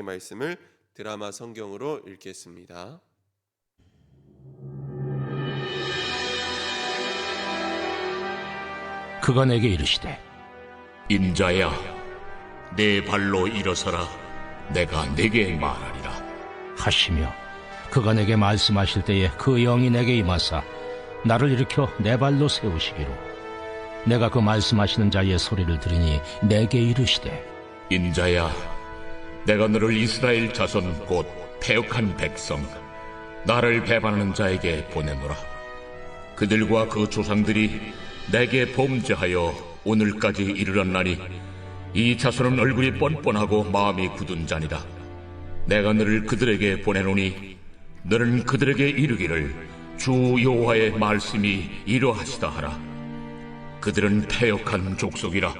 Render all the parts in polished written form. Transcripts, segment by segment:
말씀을 드라마 성경으로 읽겠습니다. 그가 내게 이르시되 인자야, 내 발로 일어서라. 내가 내게 말하리라. 하시며 그가 내게 말씀하실 때에 그 영이 내게 임하사 나를 일으켜 내 발로 세우시기로 내가 그 말씀하시는 자의 소리를 들으니 내게 이르시되 인자야, 내가 너를 이스라엘 자손 곧 패역한 백성, 나를 배반하는 자에게 보내노라. 그들과 그 조상들이 내게 범죄하여 오늘까지 이르렀나니 이 자손은 얼굴이 뻔뻔하고 마음이 굳은 자니라. 내가 너를 그들에게 보내노니 너는 그들에게 이르기를 주 여호와의 말씀이 이러하시다 하라. 그들은 패역한 족속이라.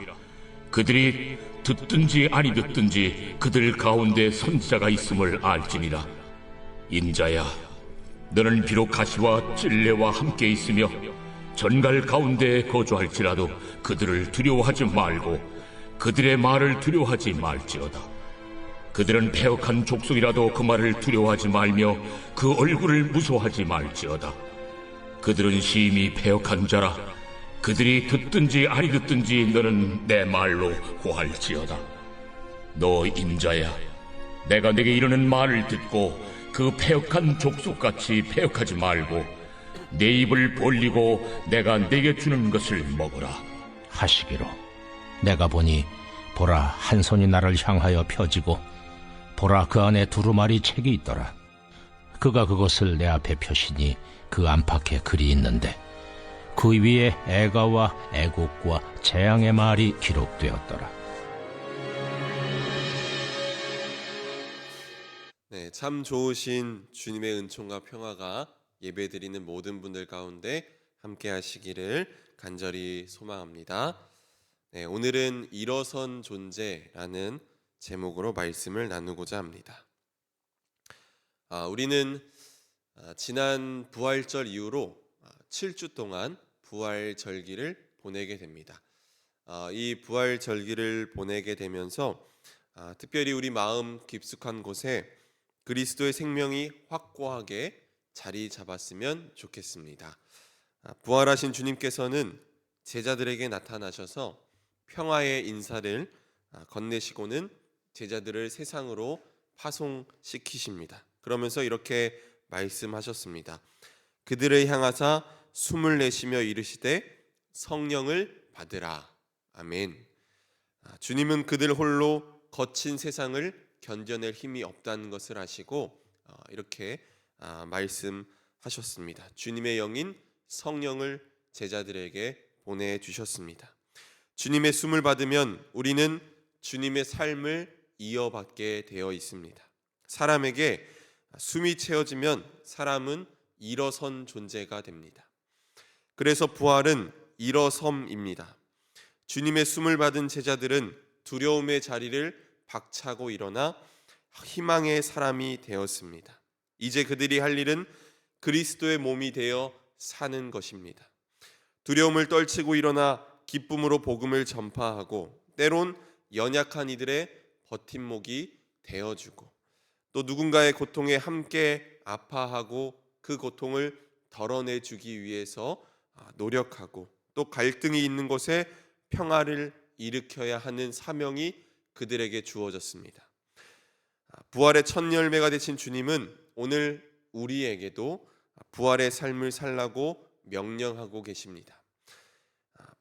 그들이 듣든지 아니 듣든지 그들 가운데 선지자가 있음을 알지니라. 인자야, 너는 비록 가시와 찔레와 함께 있으며 전갈 가운데 거주할지라도 그들을 두려워하지 말고 그들의 말을 두려워하지 말지어다. 그들은 패역한 족속이라도 그 말을 두려워하지 말며 그 얼굴을 무서워하지 말지어다. 그들은 심히 패역한 자라. 그들이 듣든지 아니 듣든지 너는 내 말로 고할지어다. 너 인자야, 내가 내게 이르는 말을 듣고 그 패역한 족속같이 패역하지 말고 내 입을 벌리고 내가 내게 주는 것을 먹어라. 하시기로 내가 보니 보라 한 손이 나를 향하여 펴지고 보라 그 안에 두루마리 책이 있더라. 그가 그것을 내 앞에 펴시니 그 안팎에 글이 있는데 그 위에 애가와 애곡과 재앙의 말이 기록되었더라. 네, 참 좋으신 주님의 은총과 평화가 예배드리는 모든 분들 가운데 함께 하시기를 간절히 소망합니다. 네, 오늘은 일어선 존재라는 제목으로 말씀을 나누고자 합니다. 우리는 지난 부활절 이후로 7주 동안 부활절기를 보내게 됩니다. 이 부활절기를 보내게 되면서 특별히 우리 마음 깊숙한 곳에 그리스도의 생명이 확고하게 자리 잡았으면 좋겠습니다. 부활하신 주님께서는 제자들에게 나타나셔서 평화의 인사를 건네시고는 제자들을 세상으로 파송시키십니다. 그러면서 이렇게 말씀하셨습니다. 그들을 향하사 숨을 내쉬며 이르시되 성령을 받으라. 아멘. 주님은 그들 홀로 거친 세상을 견뎌낼 힘이 없다는 것을 아시고 이렇게 말씀하셨습니다. 주님의 영인 성령을 제자들에게 보내주셨습니다. 주님의 숨을 받으면 우리는 주님의 삶을 이어받게 되어 있습니다. 사람에게 숨이 채워지면 사람은 일어선 존재가 됩니다. 그래서 부활은 일어섬입니다. 주님의 숨을 받은 제자들은 두려움의 자리를 박차고 일어나 희망의 사람이 되었습니다. 이제 그들이 할 일은 그리스도의 몸이 되어 사는 것입니다. 두려움을 떨치고 일어나 기쁨으로 복음을 전파하고 때론 연약한 이들의 버팀목이 되어주고 또 누군가의 고통에 함께 아파하고 그 고통을 덜어내주기 위해서 노력하고 또 갈등이 있는 곳에 평화를 일으켜야 하는 사명이 그들에게 주어졌습니다. 부활의 첫 열매가 되신 주님은 오늘 우리에게도 부활의 삶을 살라고 명령하고 계십니다.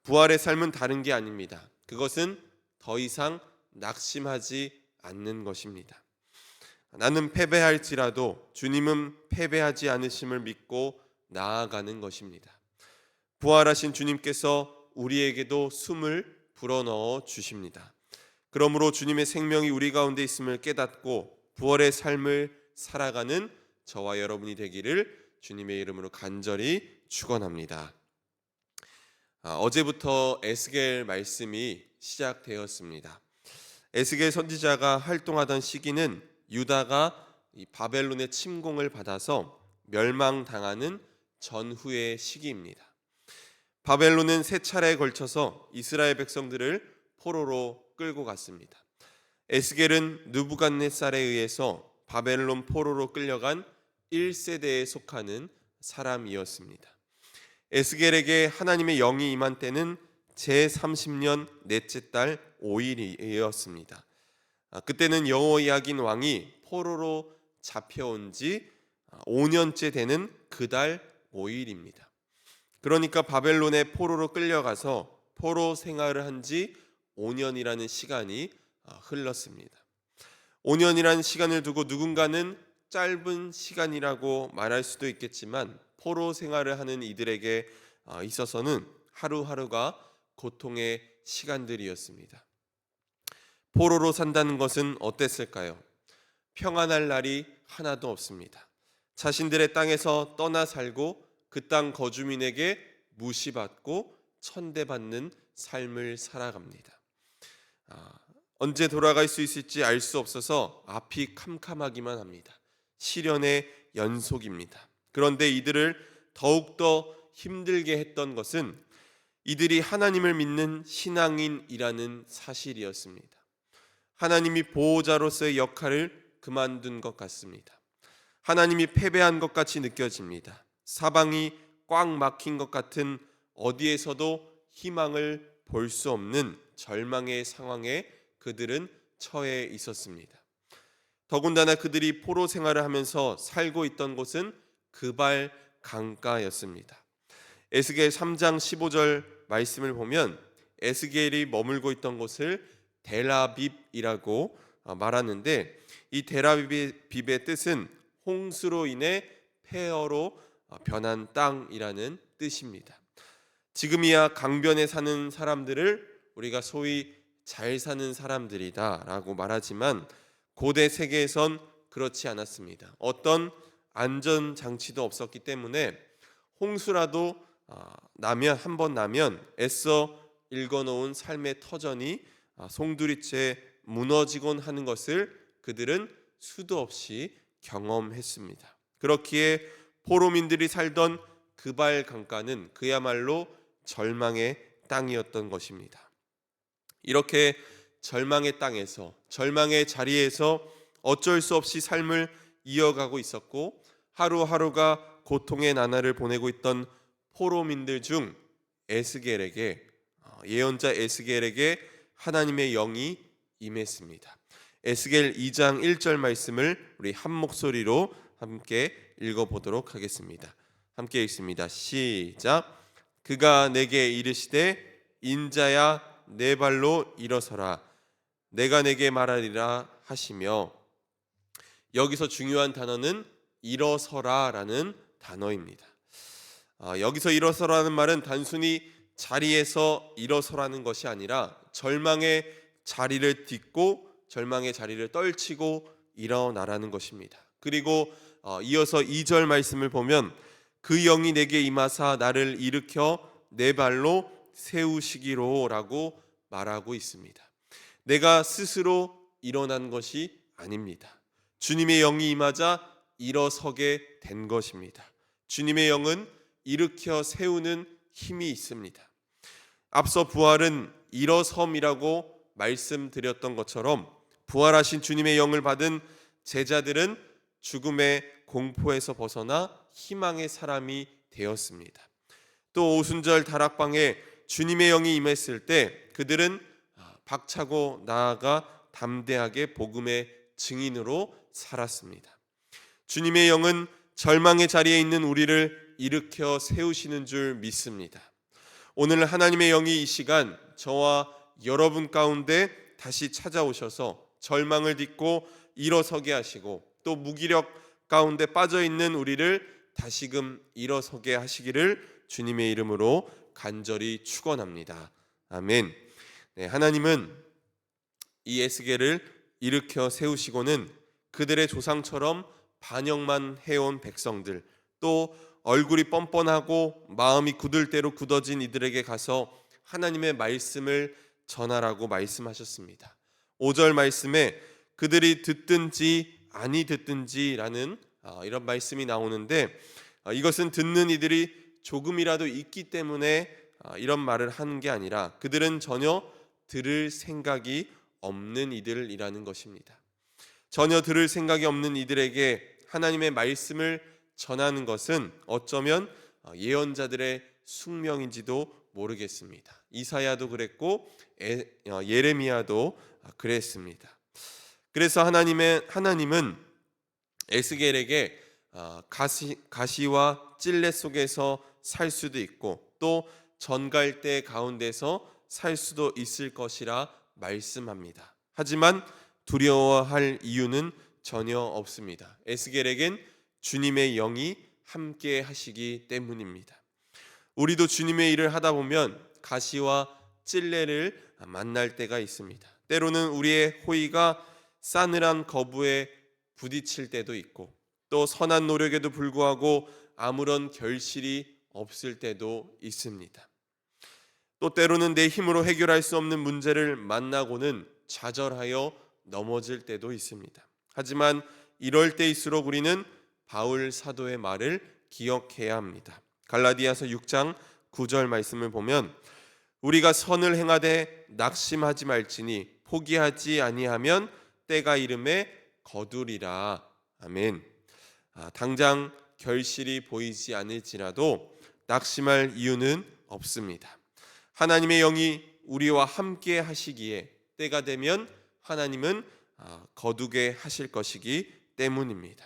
부활의 삶은 다른 게 아닙니다. 그것은 더 이상 낙심하지 않는 것입니다. 나는 패배할지라도 주님은 패배하지 않으심을 믿고 나아가는 것입니다. 부활하신 주님께서 우리에게도 숨을 불어넣어 주십니다. 그러므로 주님의 생명이 우리 가운데 있음을 깨닫고 부활의 삶을 살아가는 저와 여러분이 되기를 주님의 이름으로 간절히 축원합니다. 어제부터 에스겔 말씀이 시작되었습니다. 에스겔 선지자가 활동하던 시기는 유다가 이 바벨론의 침공을 받아서 멸망당하는 전후의 시기입니다. 바벨론은 세 차례에 걸쳐서 이스라엘 백성들을 포로로 끌고 갔습니다. 에스겔은 느부갓네살에 의해서 바벨론 포로로 끌려간 1세대에 속하는 사람이었습니다. 에스겔에게 하나님의 영이 임한 때는 제30년 넷째 달 5일이었습니다. 그때는 여호야긴 왕이 포로로 잡혀온 지 5년째 되는 그달 5일입니다. 그러니까 바벨론에 포로로 끌려가서 포로 생활을 한 지 5년이라는 시간이 흘렀습니다. 5년이라는 시간을 두고 누군가는 짧은 시간이라고 말할 수도 있겠지만 포로 생활을 하는 이들에게 있어서는 하루하루가 고통의 시간들이었습니다. 포로로 산다는 것은 어땠을까요? 평안할 날이 하나도 없습니다. 자신들의 땅에서 떠나 살고 그 땅 거주민에게 무시받고 천대받는 삶을 살아갑니다. 언제 돌아갈 수 있을지 알 수 없어서 앞이 캄캄하기만 합니다. 시련의 연속입니다. 그런데 이들을 더욱더 힘들게 했던 것은 이들이 하나님을 믿는 신앙인이라는 사실이었습니다. 하나님이 보호자로서의 역할을 그만둔 것 같습니다. 하나님이 패배한 것 같이 느껴집니다. 사방이 꽉 막힌 것 같은 어디에서도 희망을 볼 수 없는 절망의 상황에 그들은 처해 있었습니다. 더군다나 그들이 포로 생활을 하면서 살고 있던 곳은 그발 강가였습니다. 에스겔 3장 15절 말씀을 보면 에스겔이 머물고 있던 곳을 델아빕이라고 말하는데 이 델아빕의 뜻은 홍수로 인해 폐허로 변한 땅이라는 뜻입니다. 지금이야 강변에 사는 사람들을 우리가 소위 잘 사는 사람들이다라고 말하지만 고대 세계에선 그렇지 않았습니다. 어떤 안전 장치도 없었기 때문에 홍수라도 한번 나면 애써 일궈놓은 삶의 터전이 송두리째 무너지곤 하는 것을 그들은 수도 없이 경험했습니다. 그렇기에 포로민들이 살던 그발 강가는 그야말로 절망의 땅이었던 것입니다. 이렇게 절망의 땅에서, 절망의 자리에서 어쩔 수 없이 삶을 이어가고 있었고 하루하루가 고통의 나날을 보내고 있던 포로민들 중 예언자 에스겔에게 하나님의 영이 임했습니다. 에스겔 2장 1절 말씀을 우리 한 목소리로 함께 읽어보도록 하겠습니다. 함께 읽습니다. 시작. 그가 내게 이르시되 인자야 내 발로 일어서라 내가 내게 말하리라 하시며, 여기서 중요한 단어는 일어서라라는 단어입니다. 여기서 일어서라는 말은 단순히 자리에서 일어서라는 것이 아니라 절망의 자리를 딛고 절망의 자리를 떨치고 일어나라는 것입니다. 그리고 이어서 2절 말씀을 보면 그 영이 내게 임하사 나를 일으켜 내 발로 세우시기로라고 말하고 있습니다. 내가 스스로 일어난 것이 아닙니다. 주님의 영이 임하자 일어서게 된 것입니다. 주님의 영은 일으켜 세우는 힘이 있습니다. 앞서 부활은 일어섬이라고 말씀드렸던 것처럼 부활하신 주님의 영을 받은 제자들은 죽음의 공포에서 벗어나 희망의 사람이 되었습니다. 또 오순절 다락방에 주님의 영이 임했을 때 그들은 박차고 나아가 담대하게 복음의 증인으로 살았습니다. 주님의 영은 절망의 자리에 있는 우리를 일으켜 세우시는 줄 믿습니다. 오늘 하나님의 영이 이 시간 저와 여러분 가운데 다시 찾아오셔서 절망을 딛고 일어서게 하시고 또 무기력 가운데 빠져있는 우리를 다시금 일어서게 하시기를 주님의 이름으로 간절히 축원합니다. 아멘. 네, 하나님은 이 에스겔을 일으켜 세우시고는 그들의 조상처럼 반역만 해온 백성들, 또 얼굴이 뻔뻔하고 마음이 굳을 대로 굳어진 이들에게 가서 하나님의 말씀을 전하라고 말씀하셨습니다. 5절 말씀에 그들이 듣든지 아니 듣든지라는 이런 말씀이 나오는데, 이것은 듣는 이들이 조금이라도 있기 때문에 이런 말을 하는 게 아니라 그들은 전혀 들을 생각이 없는 이들이라는 것입니다. 전혀 들을 생각이 없는 이들에게 하나님의 말씀을 전하는 것은 어쩌면 예언자들의 숙명인지도 모르겠습니다. 이사야도 그랬고 예레미야도 그랬습니다. 그래서 하나님은 에스겔에게 가시와 찔레 속에서 살 수도 있고 또 전갈대 가운데서 살 수도 있을 것이라 말씀합니다. 하지만 두려워할 이유는 전혀 없습니다. 에스겔에겐 주님의 영이 함께 하시기 때문입니다. 우리도 주님의 일을 하다 보면 가시와 찔레를 만날 때가 있습니다. 때로는 우리의 호의가 싸늘한 거부에 부딪힐 때도 있고 또 선한 노력에도 불구하고 아무런 결실이 없을 때도 있습니다. 또 때로는 내 힘으로 해결할 수 없는 문제를 만나고는 좌절하여 넘어질 때도 있습니다. 하지만 이럴 때일수록 우리는 바울 사도의 말을 기억해야 합니다. 갈라디아서 6장 9절 말씀을 보면 우리가 선을 행하되 낙심하지 말지니 포기하지 아니하면 때가 이름에 거두리라. 아멘. 당장 결실이 보이지 않을지라도 낙심할 이유는 없습니다. 하나님의 영이 우리와 함께 하시기에 때가 되면 하나님은 거두게 하실 것이기 때문입니다.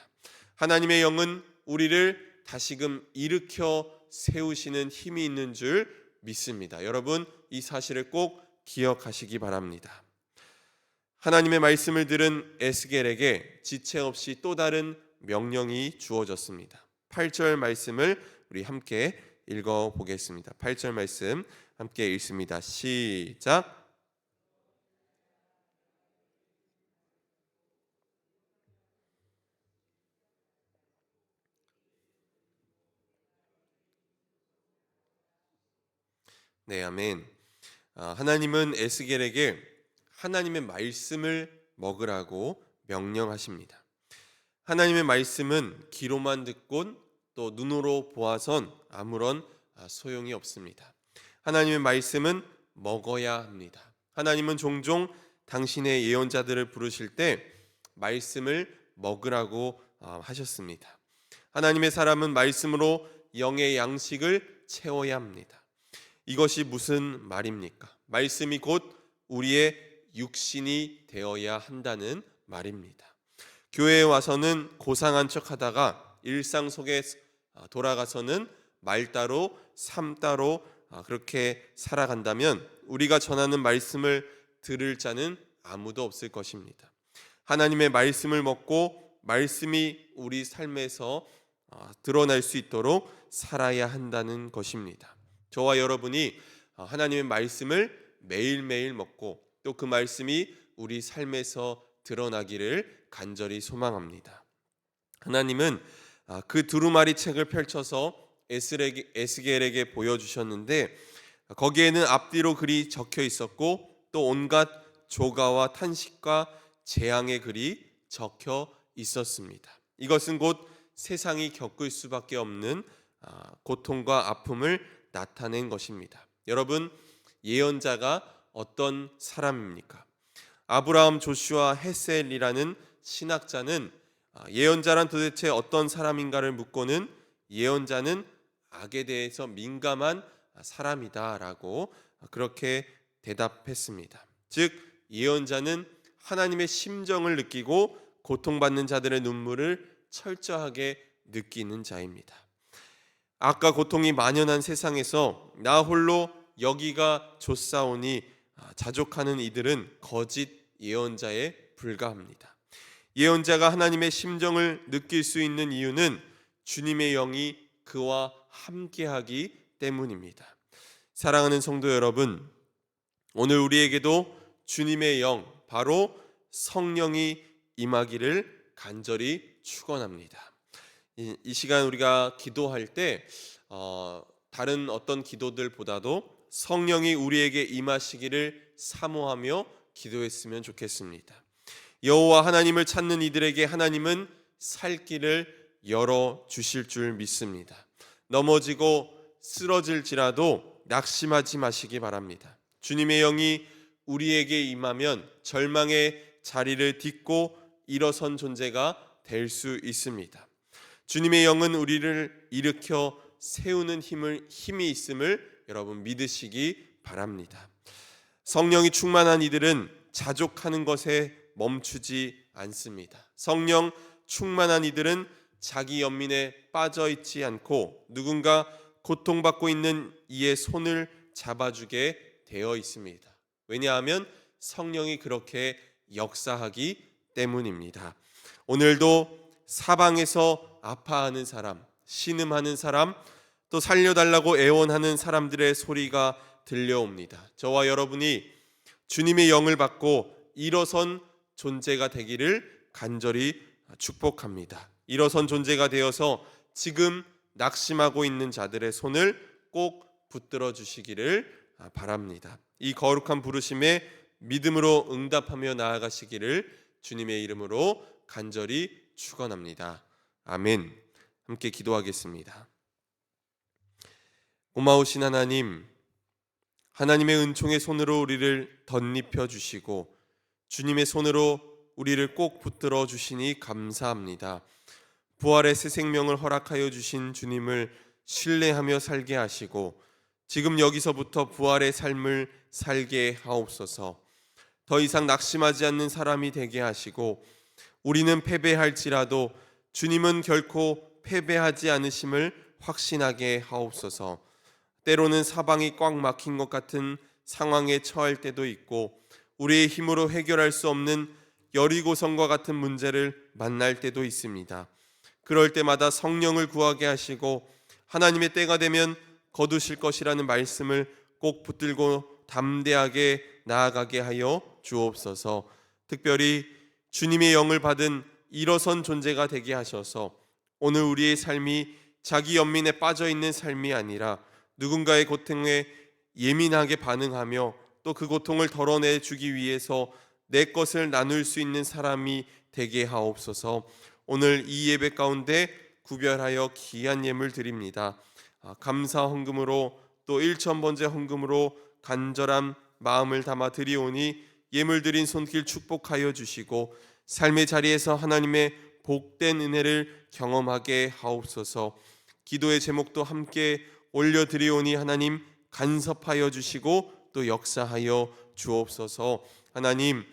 하나님의 영은 우리를 다시금 일으켜 세우시는 힘이 있는 줄 믿습니다. 여러분, 이 사실을 꼭 기억하시기 바랍니다. 하나님의 말씀을 들은 에스겔에게 지체 없이 또 다른 명령이 주어졌습니다. 8절 말씀을 우리 함께 읽어보겠습니다. 8절 말씀 함께 읽습니다. 시작. 네, 아멘. 하나님은 에스겔에게 하나님의 말씀을 먹으라고 명령하십니다. 하나님의 말씀은 귀로만 듣곤 또 눈으로 보아선 아무런 소용이 없습니다. 하나님의 말씀은 먹어야 합니다. 하나님은 종종 당신의 예언자들을 부르실 때 말씀을 먹으라고 하셨습니다. 하나님의 사람은 말씀으로 영의 양식을 채워야 합니다. 이것이 무슨 말입니까? 말씀이 곧 우리의 육신이 되어야 한다는 말입니다. 교회에 와서는 고상한 척하다가 일상 속에 돌아가서는 말 따로 삶 따로 그렇게 살아간다면 우리가 전하는 말씀을 들을 자는 아무도 없을 것입니다. 하나님의 말씀을 먹고 말씀이 우리 삶에서 드러날 수 있도록 살아야 한다는 것입니다. 저와 여러분이 하나님의 말씀을 매일매일 먹고 또 그 말씀이 우리 삶에서 드러나기를 간절히 소망합니다. 하나님은 그 두루마리 책을 펼쳐서 에스겔에게 보여주셨는데 거기에는 앞뒤로 글이 적혀 있었고 또 온갖 조가와 탄식과 재앙의 글이 적혀 있었습니다. 이것은 곧 세상이 겪을 수밖에 없는 고통과 아픔을 나타낸 것입니다. 여러분, 예언자가 어떤 사람입니까? 아브라함, 조슈아, 헤셀이라는 신학자는 예언자란 도대체 어떤 사람인가를 묻고는 예언자는 악에 대해서 민감한 사람이다라고 그렇게 대답했습니다. 즉 예언자는 하나님의 심정을 느끼고 고통받는 자들의 눈물을 철저하게 느끼는 자입니다. 악과 고통이 만연한 세상에서 나 홀로 여기가 좋사오니 자족하는 이들은 거짓 예언자에 불과합니다. 예언자가 하나님의 심정을 느낄 수 있는 이유는 주님의 영이 그와 함께하기 때문입니다. 사랑하는 성도 여러분, 오늘 우리에게도 주님의 영, 바로 성령이 임하기를 간절히 축원합니다. 이 시간 우리가 기도할 때 다른 어떤 기도들보다도 성령이 우리에게 임하시기를 사모하며 기도했으면 좋겠습니다. 여호와 하나님을 찾는 이들에게 하나님은 살 길을 열어 주실 줄 믿습니다. 넘어지고 쓰러질지라도 낙심하지 마시기 바랍니다. 주님의 영이 우리에게 임하면 절망의 자리를 딛고 일어선 존재가 될 수 있습니다. 주님의 영은 우리를 일으켜 세우는 힘이 있음을 여러분 믿으시기 바랍니다. 성령이 충만한 이들은 자족하는 것에 멈추지 않습니다. 성령 충만한 이들은 자기 연민에 빠져 있지 않고 누군가 고통받고 있는 이의 손을 잡아주게 되어 있습니다. 왜냐하면 성령이 그렇게 역사하기 때문입니다. 오늘도 사방에서 아파하는 사람, 신음하는 사람, 또 살려달라고 애원하는 사람들의 소리가 들려옵니다. 저와 여러분이 주님의 영을 받고 일어선 존재가 되기를 간절히 축복합니다. 일어선 존재가 되어서 지금 낙심하고 있는 자들의 손을 꼭 붙들어 주시기를 바랍니다. 이 거룩한 부르심에 믿음으로 응답하며 나아가시기를 주님의 이름으로 간절히 축원합니다. 아멘. 함께 기도하겠습니다. 고마우신 하나님, 하나님의 은총의 손으로 우리를 덧입혀 주시고 주님의 손으로 우리를 꼭 붙들어 주시니 감사합니다. 부활의 새 생명을 허락하여 주신 주님을 신뢰하며 살게 하시고 지금 여기서부터 부활의 삶을 살게 하옵소서. 더 이상 낙심하지 않는 사람이 되게 하시고 우리는 패배할지라도 주님은 결코 패배하지 않으심을 확신하게 하옵소서. 때로는 사방이 꽉 막힌 것 같은 상황에 처할 때도 있고 우리의 힘으로 해결할 수 없는 여리고성과 같은 문제를 만날 때도 있습니다. 그럴 때마다 성령을 구하게 하시고 하나님의 때가 되면 거두실 것이라는 말씀을 꼭 붙들고 담대하게 나아가게 하여 주옵소서. 특별히 주님의 영을 받은 일어선 존재가 되게 하셔서 오늘 우리의 삶이 자기 연민에 빠져 있는 삶이 아니라 누군가의 고통에 예민하게 반응하며 또 그 고통을 덜어내 주기 위해서 내 것을 나눌 수 있는 사람이 되게 하옵소서. 오늘 이 예배 가운데 구별하여 귀한 예물 드립니다. 감사 헌금으로 또 1,000번째 헌금으로 간절한 마음을 담아 드리오니 예물 드린 손길 축복하여 주시고 삶의 자리에서 하나님의 복된 은혜를 경험하게 하옵소서. 기도의 제목도 함께 올려드리오니 하나님 간섭하여 주시고 또 역사하여 주옵소서. 하나님,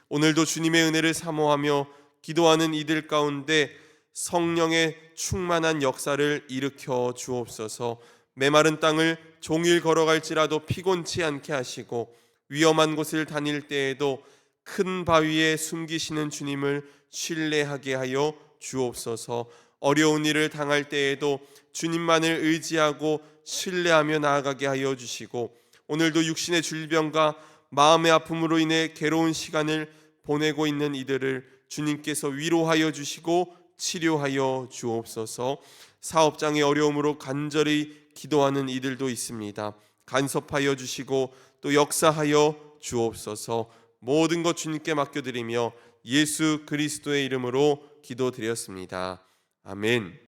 오늘도 주님의 은혜를 사모하며 기도하는 이들 가운데 성령의 충만한 역사를 일으켜 주옵소서. 메마른 땅을 종일 걸어갈지라도 피곤치 않게 하시고 위험한 곳을 다닐 때에도 큰 바위에 숨기시는 주님을 신뢰하게 하여 주옵소서. 어려운 일을 당할 때에도 주님만을 의지하고 신뢰하며 나아가게 하여 주시고 오늘도 육신의 질병과 마음의 아픔으로 인해 괴로운 시간을 보내고 있는 이들을 주님께서 위로하여 주시고 치료하여 주옵소서. 사업장의 어려움으로 간절히 기도하는 이들도 있습니다. 간섭하여 주시고 또 역사하여 주옵소서. 모든 것 주님께 맡겨드리며 예수 그리스도의 이름으로 기도드렸습니다. 아멘.